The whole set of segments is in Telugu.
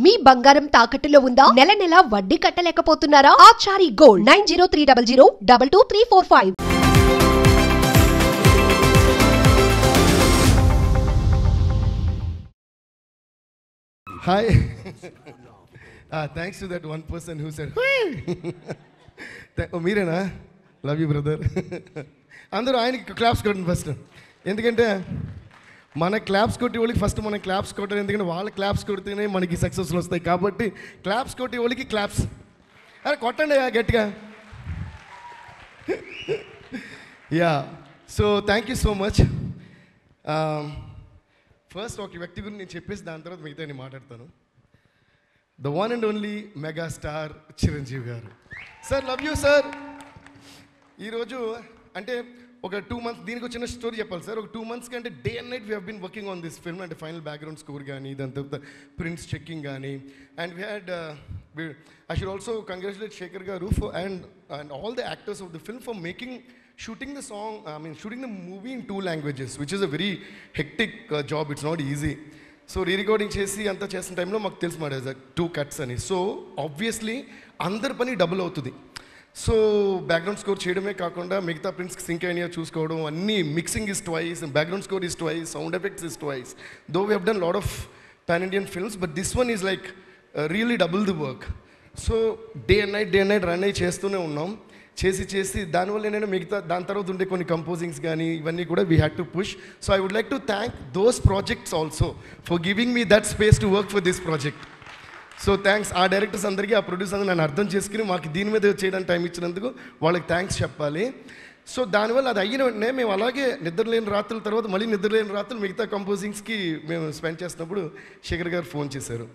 మీ బంగారం తాకట్టులో ఉందా? నెల నెల వడ్డీ కట్టలేకపోతున్నారా? Achari gold 9030022345. Hi. Thanks to that one person who said, "Hey." Oh, మీరేనా? Love you brother. అందరూ ఆయనకి క్లాప్స్ కొట్టండి ఫస్ట్. ఎందుకంటే మన క్లాప్స్ కొట్టి వాళ్ళకి ఫస్ట్ మనం క్లాప్స్ కొట్టాలి. ఎందుకంటే వాళ్ళ క్లాప్స్ కొడితేనే మనకి సక్సెస్లు వస్తాయి. కాబట్టి క్లాప్స్ కొట్టి వాళ్ళకి క్లాప్స్. అరే కొట్టండి గట్టిగా. Yeah, so thank you so much. First ఒక వ్యక్తి గురించి నేను చెప్పేసి దాని తర్వాత మిగతా నేను మాట్లాడతాను. The one and only megastar Chiranjeevi గారు. Sir love you sir. ఈరోజు అంటే ఒక 2 months దీనికి ఒక చిన్న స్టోరీ చెప్పాలి సార్. ఒక 2 months కంటే day and night we have been working on this film. అంటే ఫైనల్ బ్యాక్గ్రౌండ్ స్కోర్ కానీ దాని తర్వాత ప్రింట్స్ చెక్కింగ్ కానీ and we had I should also congratulate Shekhar గారు for and all the actors of the film for shooting the song, shooting the movie in 2 languages, which is a very hectic job. It's not easy. So re-recording చేసి అంతా చేసిన టైంలో మాకు తెలుసు మాట 2 cuts అని. సో ఆబ్వియస్లీ అందరి పని డబుల్ అవుతుంది. సో బ్యాక్గ్రౌండ్ స్కోర్ చేయడమే కాకుండా మిగతా ప్రింట్స్కి సింక్ అయినా చూసుకోవడం, అన్నీ mixing is twice, background score is twice, sound effects is twice. Though we have done lot of pan Indian films, but this one is like really double the work. So day and night run అయ్యి చేస్తూనే ఉన్నాం. చేసి దానివల్ల నేను మిగతా దాని తర్వాత ఉండే కొన్ని కంపోజింగ్స్ కానీ ఇవన్నీ కూడా we had to push. So I would like to thank those projects also for giving me that space to work for this project. So thanks ఆ డైరెక్టర్స్ అందరికీ, ఆ ప్రొడ్యూసర్ అందరూ నన్ను అర్థం చేసుకుని మాకు దీని మీద చేయడానికి టైం ఇచ్చినందుకు వాళ్ళకి థ్యాంక్స్ చెప్పాలి. సో దానివల్ల అది అయిన వెంటనే మేము అలాగే నిద్రలేని రాత్రుల తర్వాత మళ్ళీ నిద్రలేని రాత్రులు మిగతా కంపోజింగ్స్కి మేము స్పెండ్ చేసినప్పుడు శేఖర్ గారు ఫోన్ చేశారు.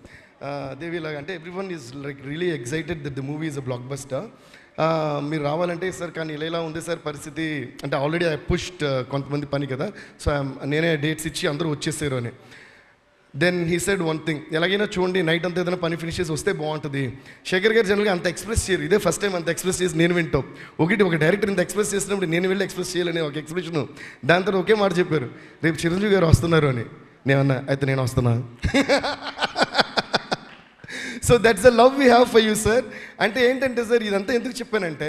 దేవిలాగా అంటే everyone is like really excited that the movie is a block buster. మీరు రావాలంటే సార్ కానీ ఇలా ఉంది సార్ పరిస్థితి అంటే ఆల్రెడీ ఐ పుష్డ్ కొంతమంది పని కదా, సో నేనే డేట్స్ ఇచ్చి అందరూ వచ్చేసారు అని. Then he said one thing, ఎలాగైనా చూడండి నైట్ అంతా ఏదైనా పని ఫినిష్ చేసి వస్తే బాగుంటుంది. శేఖర్ గారు జనరల్గా అంత ఎక్స్ప్రెస్ చేయరు, ఇదే ఫస్ట్ టైం అంత ఎక్స్ప్రెస్ చేసి నేను వింటాం. ఒక డైరెక్టర్ ఇంత ఎక్స్ప్రెస్ చేసినప్పుడు నేను వెళ్ళి ఎక్స్ప్రెస్ చేయాలని ఒక ఎక్స్ప్రెషన్. దాని తర్వాత ఒకే మాట చెప్పారు, రేపు చిరంజీవి గారు వస్తున్నారు అని. నేనన్నా అయితే నేను వస్తున్నా. So that's the love we have for you sir. అంటే ఏంటంటే సార్ ఇదంతా ఎందుకు చెప్పానంటే,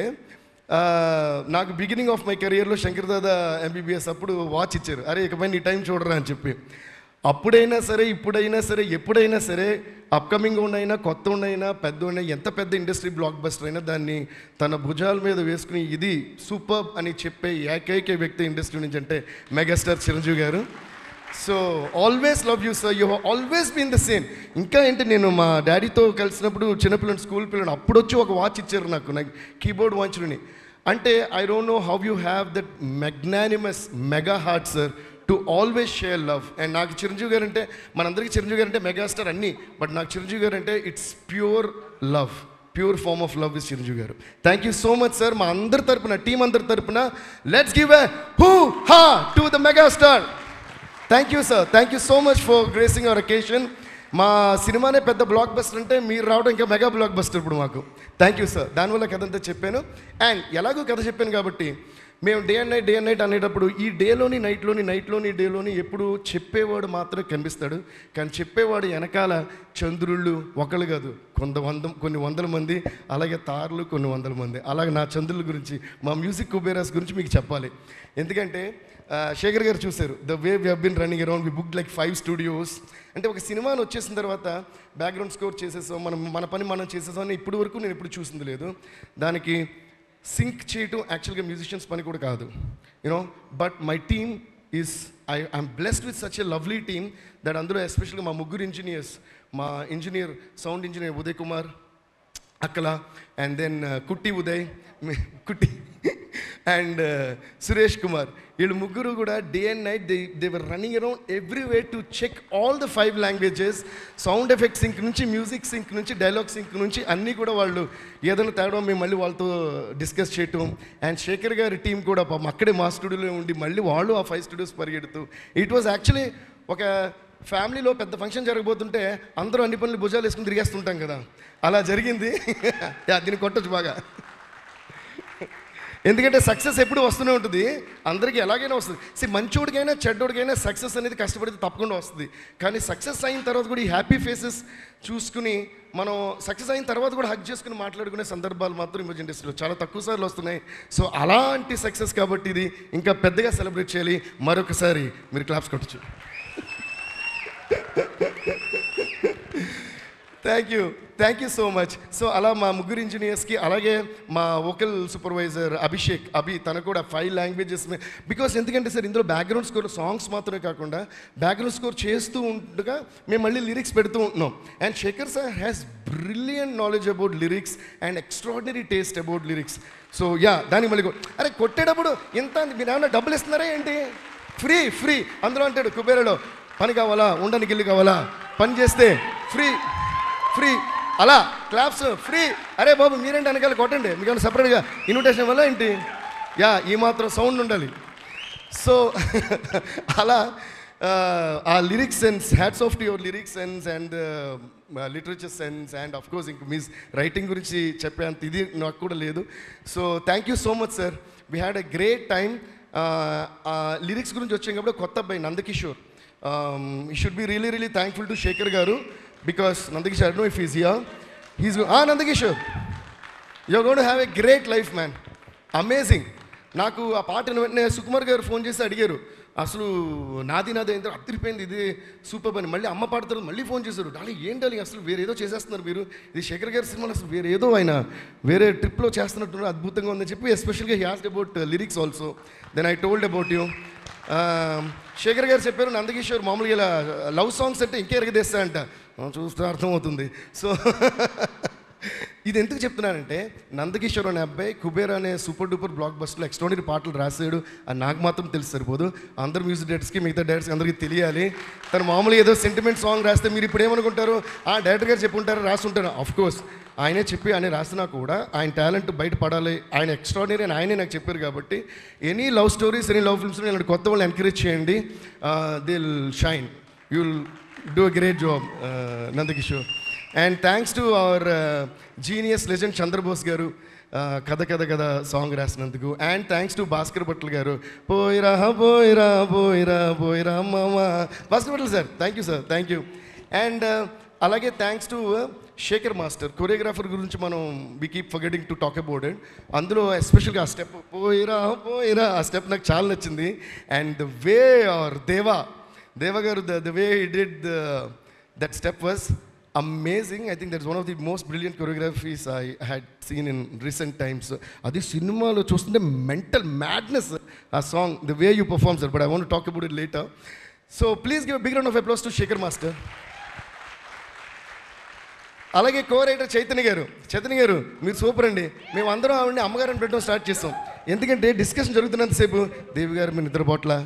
నాకు బిగినింగ్ ఆఫ్ మై కెరియర్లో శంకర్ దాదా ఎంబీబీఎస్ అప్పుడు వాచ్ ఇచ్చారు, అరే ఇకపై నీ టైం చూడరా అని చెప్పి. అప్పుడైనా సరే ఇప్పుడైనా సరే ఎప్పుడైనా సరే అప్కమింగ్ ఉండైనా కొత్త ఉండైనా పెద్ద ఉండైనా ఎంత పెద్ద ఇండస్ట్రీ బ్లాక్ బస్టర్ అయినా దాన్ని తన భుజాల మీద వేసుకుని ఇది సూపర్ అని చెప్పే ఏకైక వ్యక్తి ఇండస్ట్రీ నుంచి అంటే మెగాస్టార్ చిరంజీవి గారు. So always love you sir, you have always been the same. ఇంకా ఏంటి నేను మా డాడీతో కలిసినప్పుడు చిన్నపిల్లలు స్కూల్ పిల్లలు అప్పుడు వచ్చి ఒక వాచ్ ఇచ్చారు నాకు కీబోర్డ్ వాచ్ని. అంటే I don't know how you have that magnanimous mega heart sir to always share love. And నాకు చిరంజీవి గారు అంటే మనందరికీ చిరంజీవి గారు అంటే మెగాస్టార్ అన్నీ, బట్ నాకు చిరంజీవి గారు అంటే it's pure love, pure form of love is Chiranjeevi garu. Thank you so much sir. మా అందరి తరపున టీం అందరి తరపున let's give a hoo ha to the megastar. Thank you sir, thank you so much for gracing our occasion. మా సినిమానే పెద్ద బ్లాక్ బస్టర్ అంటే మీరు రావడం ఇంకా మెగా బ్లాక్ బస్టర్ ఇప్పుడు మాకు. Thank you sir. దానివల్ల కథ అంతా చెప్పాను. అండ్ ఎలాగో కథ చెప్పాను కాబట్టి మేము డే అండ్ నైట్ అనేటప్పుడు ఈ డేలోని నైట్లోని డేలోని ఎప్పుడు చెప్పేవాడు మాత్రమే కనిపిస్తాడు, కానీ చెప్పేవాడు వెనకాల చంద్రుళ్ళు ఒకళ్ళు కాదు కొన్ని వందల మంది, అలాగే తారలు కొన్ని వందల మంది. అలాగే నా చంద్రుల గురించి మా మ్యూజిక్ కుబేరాస్ గురించి మీకు చెప్పాలి. ఎందుకంటే శేఖర్ గారు చూశారు the way we have been running around, we book like 5 studios. అంటే ఒక సినిమాని వచ్చేసిన తర్వాత బ్యాక్గ్రౌండ్ స్కోర్ చేసేసాం, మన పని మనం చేసేసాం అని ఇప్పటి వరకు నేను ఎప్పుడు చూసింది లేదు. దానికి సింక్ చేయటం యాక్చువల్గా మ్యూజిషియన్స్ పని కూడా కాదు, you know. But my team is I'm blessed with such a lovely team that అందులో ఎస్పెషల్గా మా ముగ్గురు ఇంజనీర్స్, మా sound engineer Uday Kumar Akkala, and then Kutty and Suresh Kumar, వీళ్ళు ముగ్గురు కూడా day and night they were running around every way to check all the 5 languages, sound effect sync నుంచి మ్యూజిక్ సింక్ నుంచి డైలాగ్ సింక్ నుంచి అన్నీ కూడా వాళ్ళు ఏదైనా తేడా మేము మళ్ళీ వాళ్ళతో డిస్కస్ చేయటం. అండ్ శేఖర్ గారి టీం కూడా పాపం అక్కడే మా స్టూడియోలో ఉండి మళ్ళీ వాళ్ళు ఆ 5 studios పరిగెడుతూ, ఇట్ వాజ్ యాక్చువల్లీ ఒక ఫ్యామిలీలో పెద్ద ఫంక్షన్ జరగబోతుంటే అందరూ అన్ని పనులు భుజాలు వేసుకుని తిరిగేస్తుంటాం కదా, అలా జరిగింది. దీన్ని కొట్టచ్చు బాగా. ఎందుకంటే సక్సెస్ ఎప్పుడు వస్తూనే ఉంటుంది, అందరికీ ఎలాగైనా వస్తుంది. మంచోడికైనా చెడ్డోడికైనా సక్సెస్ అనేది కష్టపడితే తప్పకుండా వస్తుంది. కానీ సక్సెస్ అయిన తర్వాత కూడా ఈ హ్యాపీ ఫేసెస్ చూసుకుని మనం సక్సెస్ అయిన తర్వాత కూడా హగ్ చేసుకుని మాట్లాడుకునే సందర్భాలు మాత్రం ఈ మధ్య ఇండస్ట్రీలో చాలా తక్కువ సార్లు వస్తున్నాయి. సో అలాంటి సక్సెస్ కాబట్టి ఇది ఇంకా పెద్దగా సెలబ్రేట్ చేయాలి. మరొకసారి మీరు క్లాప్స్ కొట్టచ్చు. Thank you so much. So అలా మా ముగ్గురు ఇంజనీర్స్కి, అలాగే మా వోకల్ సూపర్వైజర్ అభి తను కూడా 5 లాంగ్వేజెస్ బికాస్ ఎందుకంటే సార్ ఇందులో బ్యాక్గ్రౌండ్ స్కోర్ సాంగ్స్ మాత్రమే కాకుండా బ్యాక్గ్రౌండ్ స్కోర్ చేస్తూ ఉండగా మేము మళ్ళీ లిరిక్స్ పెడుతూ ఉంటున్నాం. And Shekhar sir has brilliant knowledge about lyrics and extraordinary taste about lyrics. So దానికి మళ్ళీ అరే కొట్టేటప్పుడు ఎంత మీరు ఏమన్నా డబ్బులు ఇస్తున్నారా ఏంటి? ఫ్రీ అందులో అంటాడు కుబేరలో, పని కావాలా, ఉండడానికి ఇల్లు కావాలా, పని చేస్తే ఫ్రీ అలా క్లాప్స్ ఫ్రీ. అరే బాబు మీరేంటి వెనకాల కొట్టండి, మీకు సపరేట్గా ఇన్విటేషన్ వల్ల ఏంటి? ఈ మాత్రం సౌండ్ ఉండాలి. సో అలా ఆ lyrics sense, hats off to your lyrics sense and literature sense and of course ఇంక మీ రైటింగ్ గురించి చెప్పేంత ఇది నాకు కూడా లేదు. So thank you so much sir, we had a great time. Lyrics గురించి వచ్చాం కాబట్టి కొత్త అబ్బాయి Nandakishore, you should be really thankful to Shekhar గారు. Because Nandakishore, I don't know if he's here. Nandakishore, you're going to have a great life, man. Amazing. నాకు ఆ పాటను వెంటనే సుకుమార్ గారు ఫోన్ చేసి అడిగారు, అసలు నాది ఎంత అదిరిపోయింది, ఇది సూపర్ అని. మళ్ళీ అమ్మ పాడతారు, మళ్ళీ ఫోన్ చేశారు, డార్లింగ్ ఏంటి అసలు వేరేదో చేసేస్తున్నారు మీరు, ఇది శేఖర్ గారి సినిమాలో అసలు వేరేదో ఆయన వేరే ట్రిప్లో చేస్తున్నట్టు అద్భుతంగా ఉందని చెప్పి ఎస్పెషల్గా he asked about lyrics also. Then I told about you. Shekhar garu చెప్పారు నందకిషోర్ మామూలుగా ఇలా లవ్ సాంగ్స్ అంటే ఇంకే ఎరగదేస్తా అంట. చూస్తే అర్థమవుతుంది. సో ఇది ఎందుకు చెప్తున్నానంటే నందకిషోర్ అనే అబ్బాయి కుబేర్ అనే సూపర్ డూపర్ బ్లాక్ బస్టర్లో ఎక్స్ట్రాడినరీ పాటలు రాసాడు అని నాకు మాత్రం తెలిసి సరిపోదు, అందరు మ్యూజిక్ డైరెక్టర్స్కి మిగతా డైరెక్టర్స్కి అందరికీ తెలియాలి. తను మామూలుగా ఏదో సెంటిమెంట్ సాంగ్ రాస్తే మీరు ఇప్పుడు ఏమనుకుంటారు, డైరెక్టర్ గారు చెప్పుంటారు రాసుంటారు. ఆఫ్కోర్స్ ఆయనే చెప్పి ఆయన రాసినా కూడా ఆయన టాలెంట్ బయటపడాలి, ఆయన ఎక్స్ట్రాడినరీ అని ఆయనే నాకు చెప్పారు. కాబట్టి any love stories, any love ఫిల్మ్స్లో ఇలాంటి కొత్త వాళ్ళని ఎంకరేజ్ చేయండి, they will shine, you will do a great job Nandakishore. And thanks to our genius legend Chandrabose garu, కథ కథ కథ సాంగ్ రాసినందుకు. And thanks to Bhaskar Bhatla garu, పోయిరా పోయిరా పోయిరా పోయిరా మామ. Bhaskar Bhatla sir thank you sir, thank you. And అలాగే thanks to Shekhar master, choreographer గురించి మనం we keep forgetting to talk about it. అందులో ఎస్పెషల్గా ఆ స్టెప్ పోయిరా పోయిరా ఆ స్టెప్ నాకు చాలా నచ్చింది. అండ్ ద వే ఆర్ దేవ గారు the way he did that step was amazing. I think that's one of the most brilliant choreographies I had seen in recent times. Adi cinema lo chustunte mental madness a song, the way you perform sir, but I want to talk about it later. So please give a big round of applause to Shekhar master. అలాగే కో-రైటర్ చైతన్య గారు మీరు సూపర్ అండి. మేము అందరం ఆవిడని అమ్మగారిని పెట్టడం స్టార్ట్ చేస్తాం, ఎందుకంటే డిస్కషన్ జరుగుతున్నంతసేపు దేవి గారు మీరు నిద్రపోట్లా,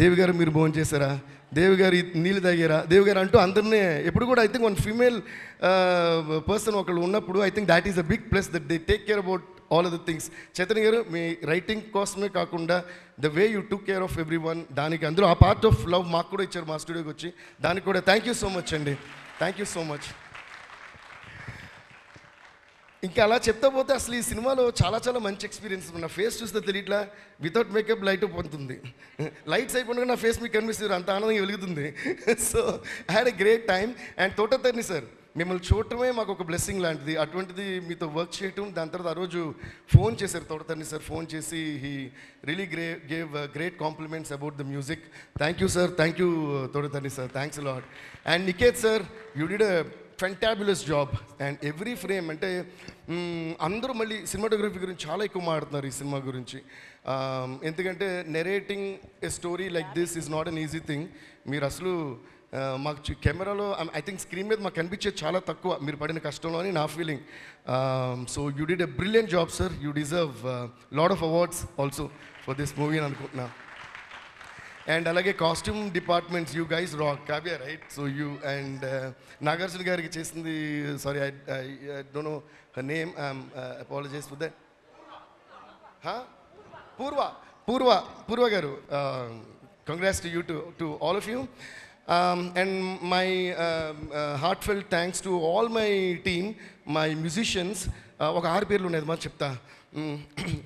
దేవి గారు మీరు భోజనం చేశారా, దేవి గారు నీళ్ళు తాగారా, దేవి గారు అంటూ అందరినీ ఎప్పుడు కూడా I think one female person ఒకళ్ళు ఉన్నప్పుడు I think that is a big plus that they take care about all of the things. Chaitanya గారు మీ రైటింగ్ కోసమే కాకుండా the way you took care of every one, దానికి అందులో ఆ పార్ట్ ఆఫ్ లవ్ మాకు కూడా ఇచ్చారు మా స్టూడియోకి వచ్చి, దానికి కూడా థ్యాంక్ యూ సో మచ్ అండి, థ్యాంక్ యూ సో మచ్. ఇంకా అలా చెప్తా పోతే అసలు ఈ సినిమాలో చాలా చాలా మంచి ఎక్స్పీరియన్స్. నా ఫేస్ చూస్తే తెలియట్లా, వితౌట్ మేకప్ లైట్ పొందుతుంది, లైట్స్ అయిపోయినా నా ఫేస్ మీకు కనిపిస్తుంది, అంత ఆనందంగా వెలుగుతుంది. So I had a great time. And Thota Tharani sir మిమ్మల్ని చూడటమే మాకు ఒక బ్లెస్సింగ్ లాంటిది, అటువంటిది మీతో వర్క్ చేయటం. దాని తర్వాత ఆ రోజు ఫోన్ చేశారు తోటతర్ని సార్, ఫోన్ చేసి he really gave great compliments about the music. Thank you sir, thank you Thota Tharani sir, thanks lot. And Niketh sir you did a fantabulous job. And every frame అంటే అందరూ మళ్ళీ సినిమాటోగ్రఫీ గురించి చాలా ఎక్కువ మాట్లాడుతున్నారు ఈ సినిమా గురించి, ఎందుకంటే narrating a story like this is not an easy thing. మీరు అసలు మాకు కెమెరాలో ఐ థింక్ స్క్రీన్ మీద మాకు కనిపించేది చాలా తక్కువ మీరు పడిన కష్టంలో అని నా feeling. So you did a brilliant job sir, you deserve lot of awards also for this movie అని అనుకుంటున్నా. అండ్ అలాగే costume departments you guys rock, Kavya right? So you and Nagarjuna గారికి చేసింది, sorry I don't know her name, apologize for that. Poorva గారు, congrats to you to all of you. And my heartfelt thanks to all my team, my musicians. ఒక 6 పేర్లు ఉన్నాయి మరి చెప్తా.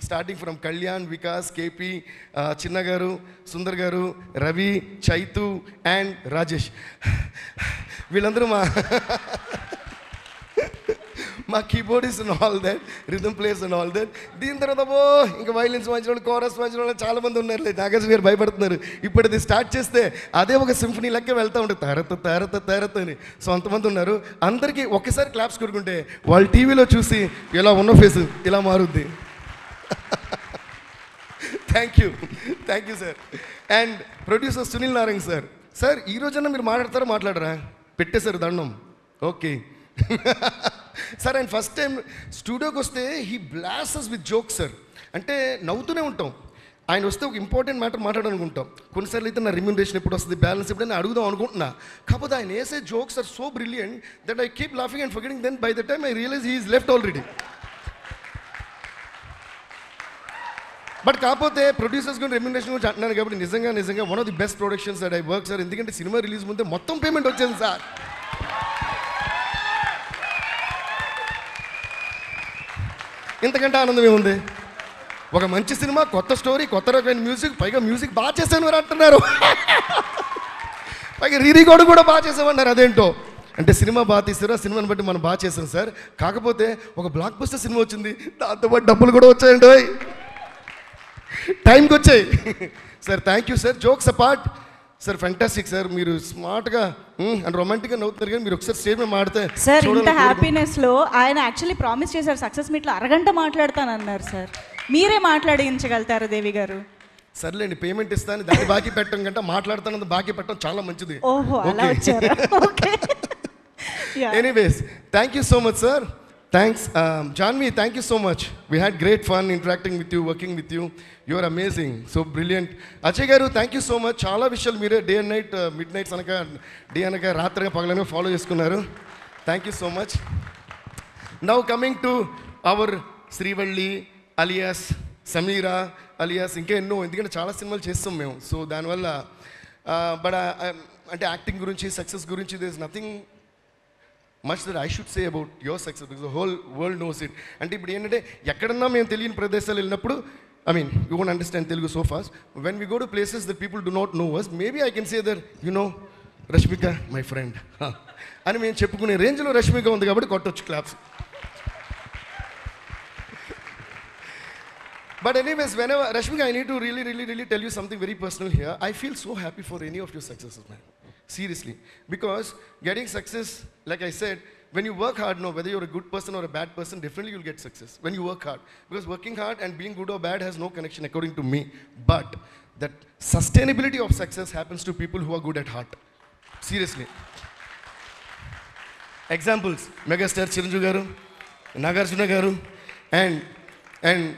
Starting from Kalyan, Vikas, KP, చిన్న గారు, సుందర్ గారు, రవి, చైతు అండ్ రాజేష్. వీళ్ళందరూ మా keyboardist and all that, rhythm players and all that. దీని తర్వాత ఇంకా వైలిన్స్ వాయించిన వాళ్ళు, కోరస్ వాయించిన వాళ్ళు చాలామంది ఉన్నారు. నాగార్జున గారు భయపడుతున్నారు. ఇప్పుడు ఇది స్టార్ట్ చేస్తే అదే ఒక సింఫనీ లెక్క వెళ్తూ ఉంటుంది, తేరత అని. సో అంతమంది ఉన్నారు. అందరికీ ఒక్కసారి క్లాప్స్ కొడుకుంటే వాళ్ళు టీవీలో చూసి ఇలా ఉన్న ఫేస్ ఇలా మారుద్ది. Thank you sir. And producer Sunil Narayan sir. Sir ఈ రోజన్నా మీరు మాట్లాడరా? పెట్టేశారు దండం. Okay sir. And first time స్టూడియోకి వస్తే he blasts with jokes sir. అంటే నవ్వుతూనే ఉంటాం. ఆయన వస్తే ఒక ఇంపార్టెంట్ మ్యాటర్ మాట్లాడాలనుకుంటాం. కొన్నిసార్లు అయితే నా రెమ్యూనరేషన్ ఎప్పుడు వస్తుంది, బ్యాలెన్స్ ఎప్పుడైనా అడుగుదాం అనుకుంటున్నా. కాకపోతే ఆయన వేసే jokes are so brilliant that I keep laughing and forgetting. Then by the time I realize he is left already. But కాకపోతే ప్రొడ్యూసర్స్ గురించి రెమ్యూనరేషన్ గురించి అంటున్నాను కాబట్టి నిజంగా one of the best productions that I work sir. ఎందుకంటే సినిమా రిలీజ్ ముందే మొత్తం పేమెంట్ వచ్చింది సార్. ఇంతకంటే ఆనందం ఏముంది? ఒక మంచి సినిమా, కొత్త స్టోరీ, కొత్త రకమైన మ్యూజిక్, పైగా మ్యూజిక్ బాగా చేశాను మీరు అంటున్నారు. పైగా రీరికార్డు కూడా బాగా చేసామన్నారు. అదేంటో అంటే సినిమా బాగా తీసారు, ఆ సినిమాని బట్టి మనం బాగా చేసాం సార్. కాకపోతే ఒక బ్లాక్ బస్టర్ సినిమా వచ్చింది, దాంతోపాటు డబ్బులు కూడా వచ్చాయండి, టైంకి వచ్చాయి sir. Thank you sir. Jokes apart sir, fantastic sir. మీరు స్మార్ట్గా అండ్ రొమాంటిక్గా నవ్వుతున్నారు కానీ మీరు ఒకసారి స్టేజ్ మీద మాడితే సార్, ఇంత హ్యాపీనెస్లో ఆయన యాక్చువల్లీ ప్రామిస్ చేశారు సక్సెస్ మీట్లో అరగంట మాట్లాడతానన్నారు సార్. మీరే మాట్లాడించగలుగుతారు దేవి గారు? సర్లేండి, పేమెంట్ ఇస్తాను, దాన్ని బాకీ పెట్టడం కంటే మాట్లాడతాను బాకీ పెట్టడం చాలా మంచిది. ఓహో, అలా వచ్చారా? Okay. Anyways, thank you so much sir. Thanks Janvi, thank you so much. We had great fun interacting with you, working with you. You are amazing, so brilliant. Ajay garu, thank you so much. Chaala vishyalu meere day and night, midnight anaka day anaka raatriga pagalanga follow chestunnaru. Thank you so much. Now coming to our Srivalli alias Sameera alias inke enno, endukante chaala cinemalu chestam memu. So dani valla but ante acting gurinchi, success gurinchi, there is nothing much that I should say about your success because the whole world knows it. అంటే ఇప్పుడు ఏంటంటే ఎక్కడన్నా మేము తెలియని ప్రదేశాలు వెళ్ళినప్పుడు, I mean, you won't understand Telugu so fast. When we go to places that people do not know us, maybe I can say that, you know, Rashmika, my friend. అని మేము చెప్పుకునే రేంజ్లో రష్మిక ఉంది కాబట్టి కొట్టొచ్చు claps. But anyways, whenever, Rashmika, I need to really tell you something very personal here. I feel so happy for any of your successes, man. Seriously. Because getting success, like I said, when you work hard, no, whether you're a good person or a bad person, definitely you'll get success when you work hard. Because working hard and being good or bad has no connection according to me. But that sustainability of success happens to people who are good at heart. Seriously. Examples, megastar Chiranjeevi garu, Nagarjuna garu, and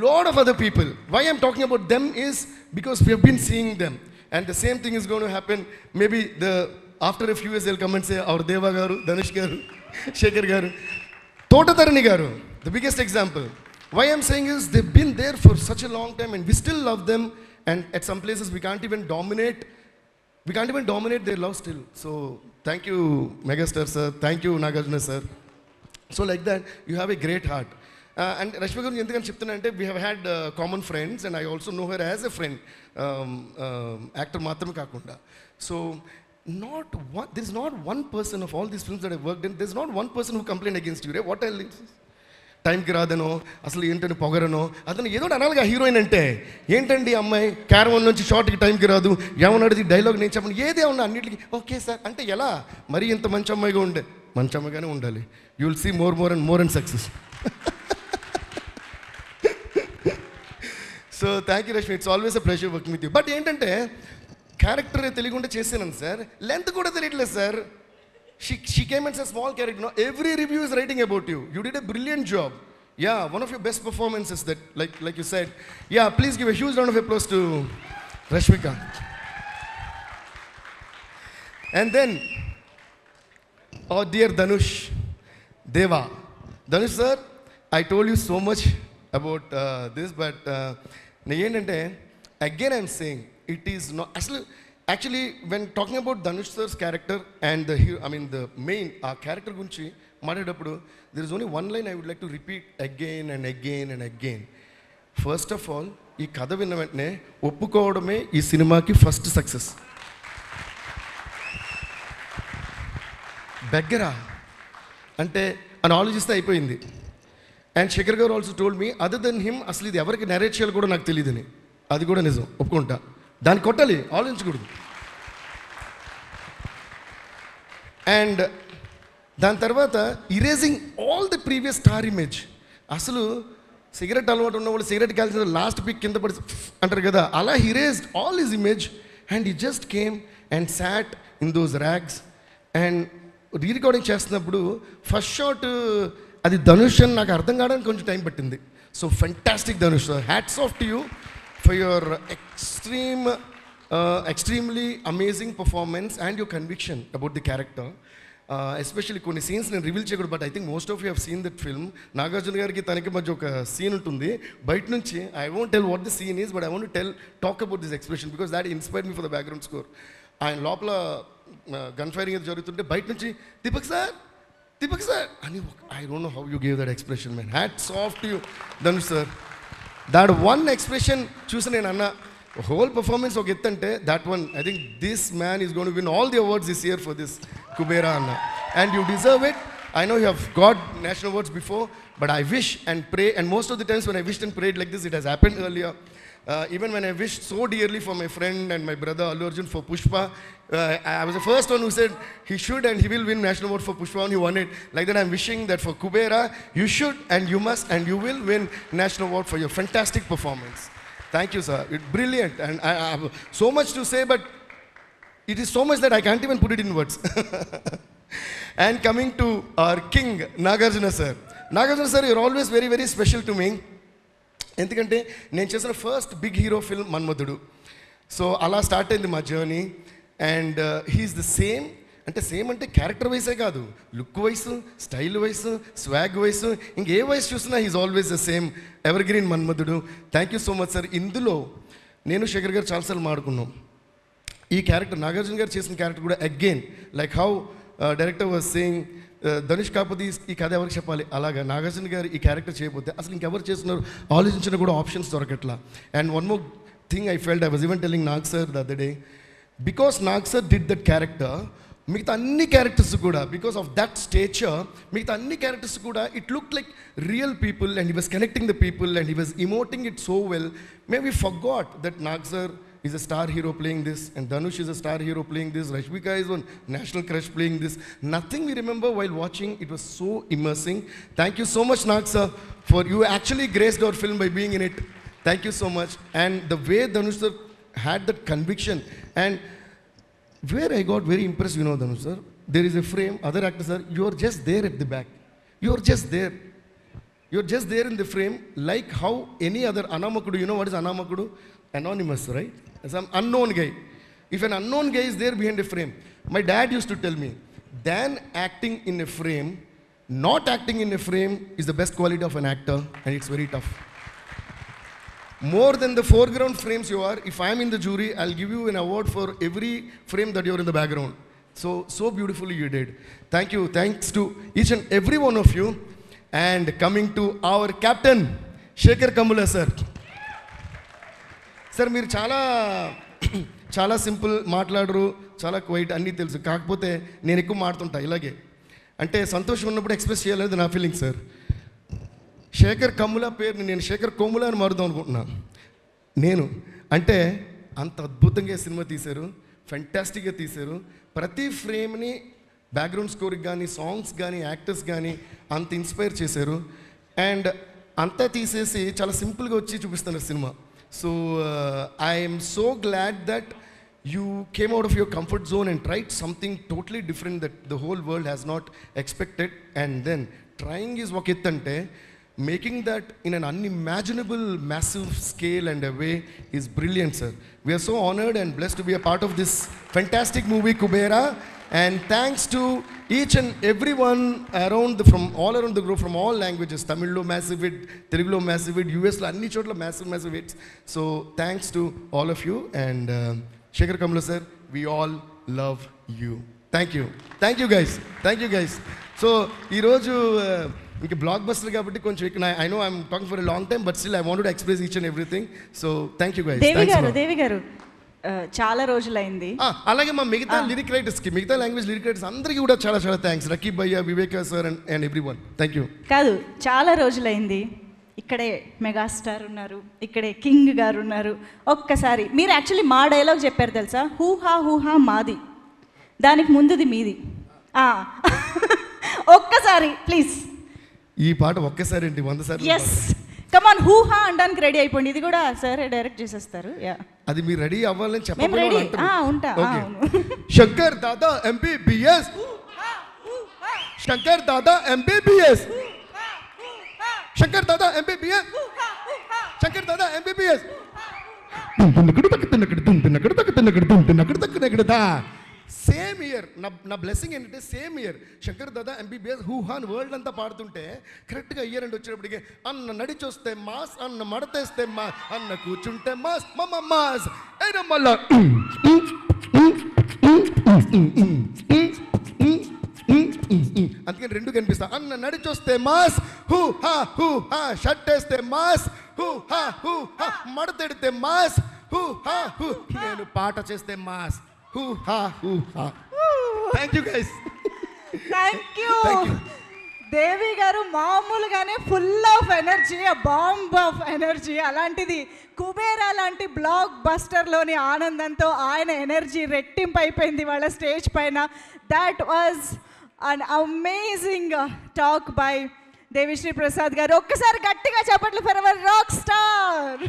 lot of other people. Why I'm talking about them is because we have been seeing them. And the same thing is going to happen. Maybe after a few years they'll come and say, our Deva garu, Dhanush garu, Shekhar garu, Totatarani garu, the biggest example. Why I'm saying is they've been there for such a long time and we still love them. And at some places we can't even dominate their love still. So thank you, Megastar sir. Thank you, Nagarjuna sir. So like that, you have a great heart. And Rashmi garu endukani cheptunna ante we have had common friends and I also know her as a friend, actor maatrame kaakunda. So there's not one person of all these films that I've worked in, there's not one person who complained against you, right? What else? టైంకి రాదనో, అసలు ఏంటని పొగరనో, అతను ఏదో అనాలిగా హీరోయిన్ అంటే ఏంటండి అమ్మాయి క్యారవన్ నుంచి షార్ట్కి టైంకి రాదు, ఏమన్నాడు డైలాగ్ నేను చెప్పను, ఏదే ఉన్నా అన్నింటికి ఓకే సార్ అంటే ఎలా? మరీ ఇంత మంచి అమ్మాయిగా మంచి అమ్మాయిగానే ఉండాలి. You will see more and success. So thank you Rashmi, it's always a pleasure working with you. But ఏంటంటే క్యారెక్టర్ తెలియకుండా చేసాను సార్, లెంత్ కూడా తెలియట్లేదు sir. She came and said small character. No, every review is writing about you. You did a brilliant job. Yeah, one of your best performances that, like you said. Yeah, please give a huge round of applause to Rashmika. And then, oh dear Dhanush, Deva. Dhanush sir, I told you so much about this, but again I'm saying, it is not, actually, actually when talking about Dhanush sir's character and the hero, I mean the main uh character గురించి మాట్లాడేటప్పుడు there is only one line I would like to repeat again and again and again. First of all, ఈ కథ విన్న వెంటనే ఒప్పుకోవడమే ఈ సినిమాకి ఫస్ట్ సక్సెస్. బెగ్గరా అంటే అని ఆలోచిస్తే అయిపోయింది. అండ్ శేఖర్ గారు also told me other then him అసలు ఇది ఎవరికి నెరేట్ చేయాలి కూడా నాకు తెలియదని. అది కూడా నిజం, ఒప్పుకుంటా. దాన్ని కొట్టాలి, ఆలోచించకూడదు. అండ్ దాని తర్వాత erasing all the previous star image. అసలు సిగరెట్ అలవాటు ఉన్న వాళ్ళు సిగరెట్ కాల్సిన లాస్ట్ పిక్ కింద పడి అంటారు కదా, అలా erased all his image and he just came and sat in those rags. And re recording చేస్తున్నప్పుడు ఫస్ట్ షాట్ అది ధనుష్ అని నాకు అర్థం కావడానికి కొంచెం టైం పట్టింది. So fantastic Dhanush sir, hats off to you for your extremely amazing performance and your conviction about the character. Especially కొన్ని సీన్స్ నేను రివీల్ చేయకూడదు, but I think most of you have seen that film. Nagarjuna గారికి తనకి మధ్య ఒక సీన్ ఉంటుంది బయట నుంచి. I won't tell what the scene is, but I want talk about this expression because that inspired me for the background score. ఆయన లోపల గన్ ఫైరింగ్ అది జరుగుతుంటే బయట నుంచి దీపక్ సార్ అని, I don't know how you gave that expression man. Hats off to you Dhanush sir. That one expression చూసి నేను అన్న హోల్ పర్ఫార్మెన్స్ ఒక ఎత్తంటే that one, I think this man is gonna win all the awards this year for this Kubera Anna. And you deserve it. I know you have got national awards before, but I wish and pray, and most of the times when I wished and prayed like this, it has happened earlier. Even when I wished so dearly for my friend and my brother Allu Arjun for Pushpa, I was the first one who said he should and he will win national award for Pushpa, and he won it. Like that, I'm wishing that for Kubera, you should and you must and you will win national award for your fantastic performance. Thank you, sir. It's brilliant, and I have so much to say, but it is so much that I can't even put it in words. And coming to our king, Nagarjuna sir. Nagarjuna sir, you're always very, very special to me. ఎందుకంటే నేను చేసిన first big hero film Manmadhudu. So అలా స్టార్ట్ అయింది మా journey. And he's the same, అంటే సేమ్ అంటే క్యారెక్టర్ వైసే కాదు, look wise, style wise, swag wise, ఇంకే వైస్ చూసినా he's always the same evergreen Manmadhudu. Thank you so much sir. ఇందులో నేను శేఖర్ గారు చాలాసార్లు మాడుకున్నాం. ఈ క్యారెక్టర్ నాగార్జున గారు చేసిన క్యారెక్టర్ కూడా again like how director was saying Dhanush కాకపోతే ఈ కథ ఎవరికి చెప్పాలి, అలాగా నాగార్జున గారు ఈ క్యారెక్టర్ చేయకపోతే అసలు ఇంకెవరు చేస్తున్నారు ఆలోచించిన కూడా ఆప్షన్స్ దొరకట్లా. And one more thing I felt, I was even telling Nag sir the other day, because Nag sir did that character, మిగతా అన్ని క్యారెక్టర్స్ కూడా బికాస్ ఆఫ్ దట్ స్టేచర్, మిగతా అన్ని క్యారెక్టర్స్ కూడా it look like real people and he was connecting the people and he was emoting it so well. May we forgot that Nag sir is a star hero playing this, and Dhanush is a star hero playing this, Rashmika is one national crush playing this. Nothing we remember while watching. It was so immersing. Thank you so much, Nag sir, for you actually graced our film by being in it. Thank you so much. And the way Dhanush sir had that conviction, and where I got very impressed, you know, Dhanush sir, there is a frame, other actors are, you are just there at the back. You are just there. You're just there in the frame, like how any other Anamakudu, you know what is Anamakudu? Anonymous, right? Some unknown guy. If an unknown guy is there behind a frame, my dad used to tell me, than acting in a frame, not acting in a frame is the best quality of an actor, and it's very tough. More than the foreground frames you are, if I'm in the jury, I'll give you an award for every frame that you're in the background. So beautifully you did. Thank you. Thanks to each and every one of you. And coming to our captain, Shekhar Kammula sir. Sir మీరు చాలా సింపుల్ మాట్లాడరు, చాలా క్వైట్, అన్నీ తెలుసు. కాకపోతే నేను ఎక్కువ మాడుతుంటా ఇలాగే, అంటే సంతోషం ఉన్నప్పుడు ఎక్స్ప్రెస్ చేయాలనేది నా ఫీలింగ్ సార్. శేఖర్ కమ్ముల పేరుని నేను శేఖర్ కొమ్ముల అని మారుదాం అనుకుంటున్నా. నేను అంటే అంత అద్భుతంగా సినిమా తీశారు, ఫెంటాస్టిక్గా తీశారు. ప్రతి ఫ్రేమ్ని బ్యాక్గ్రౌండ్ స్కోర్కి కానీ, సాంగ్స్ కానీ, యాక్టర్స్ కానీ అంత ఇన్స్పైర్ చేశారు. అండ్ అంతా తీసేసి చాలా సింపుల్గా వచ్చి చూపిస్తున్నారు cinema. So I am so glad that you came out of your comfort zone and tried something totally different that the whole world has not expected. And then trying is vakitante, making that in an unimaginable massive scale and a way is brilliant, sir. We are so honored and blessed to be a part of this fantastic movie Kubera. And thanks to each and everyone around from all around the globe, from all languages. Tamil lo massive hit, Telugu lo massive hit, US lo anni chotla massive hits. So thanks to all of you, and Shekhar Kammula sir, we all love you. Thank you guys. So ఈరోజు ఇంకా బ్లాక్ బస్టర్ కాబట్టి కొంచెం ఇక్కడ I know I'm talking for a long time, but still I wanted to express each and everything. So thank you guys. Devi garu చాలా రోజులైంది. అలాగే మా మిగతా లిరిక్ రైటర్స్కి, మిగతా లాంగ్వేజ్ లిరిక్ రైటర్స్ అందరికీ కూడా చాలా చాలా థ్యాంక్స్. రకీబ్ భయ్య, Viveka sir and everyone. Thank you. కాదు, చాలా రోజులైంది. ఇక్కడే మెగాస్టార్ ఉన్నారు, ఇక్కడే కింగ్ గారు ఉన్నారు. ఒక్కసారి మీరు యాక్చువల్లీ మా డైలాగ్ చెప్పారు తెలుసా, హూహా మాది, దానికి ముందుది మీది. ఒక్కసారి ప్లీజ్. ఈ పాట ఒక్కసారి ఏంటి 100 సార్లు. ఎస్, కమాన్, హూహా అనడానికి రెడీ అయిపోండి. ఇది కూడా సార్ డైరెక్ట్ చేసేస్తారు. అది మీరు రెడీ అవ్వాలని మేము రెడీ ఉంటా. Shankar Dada MBBS, Shankar Dada MBBS, Shankar Dada MBBS, Shankar Dada MBBS. Same year నా బ్లెస్సింగ్ ఏంటంటే same year Shankar Dada MBBS హూహాన్ world అంతా పాడుతుంటే కరెక్ట్గా ఇయర్ అండి వచ్చేటప్పటికి అన్న నడిచొస్తే మాస్, అన్న మడతేస్తే మాస్, అన్న కూర్చుంటే మాస్, మమ్మ మాస్ అయినా మళ్ళా అందుకని రెండు కనిపిస్తా. అన్న నడిచొస్తే మాస్, హూ హా షర్ట్ వేస్తే మాస్, హూ హా మడతెడితే మాస్, హూ నేను పాట చేస్తే మాస్, హూ హా. Thank you guys. Thank you. Devi garu మామూలుగానే full of energy, bomb of energy. అలాంటిది కుబేరా లాంటి బ్లాక్ బస్టర్లోని ఆనందంతో ఆయన ఎనర్జీ రెట్టింపు అయిపోయింది వాళ్ళ స్టేజ్ పైన. That was an amazing talk by Devi Sri Prasad గారు. ఒక్కసారి గట్టిగా చెప్పట్లు ఫర్ అవర్ రాక్ స్టార్.